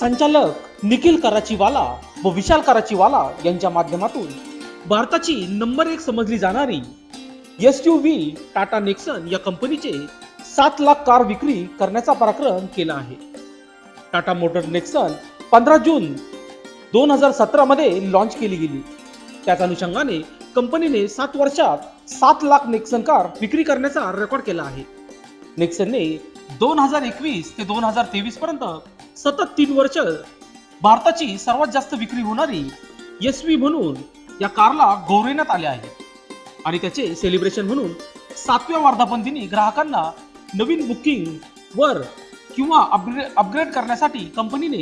संचालक निखिल कराचीवाला व विशाल कराचीवाला यांच्या माध्यमातून भारताची नंबर 1 समजली जाणारी SUV टाटा नेक्सन या कंपनीचे 7 लाख कार विक्री करण्याचा पराक्रम केला आहे. टाटा मोटर नेक्सन 15 जून 2017 मध्ये लॉन्च केली गेली. त्याच अनुषंगाने कंपनीने 7 वर्षात 7 लाख नेक्सन कार विक्री करण्याचा रेकॉर्ड केला आहे. नेक्सनने 2021 ते 2023 पर्यंत सतत 3 वर्ष भारताची सर्वात जास्त विक्री होणारी SUV म्हणून या कारला गौरवण्यात आले आहे आणि त्याचे सेलिब्रेशन म्हणून 7व्या वर्धापन दिनी ग्राहकांना नवीन बुकिंग वर किंवा अपग्रेड करण्यासाठी कंपनीने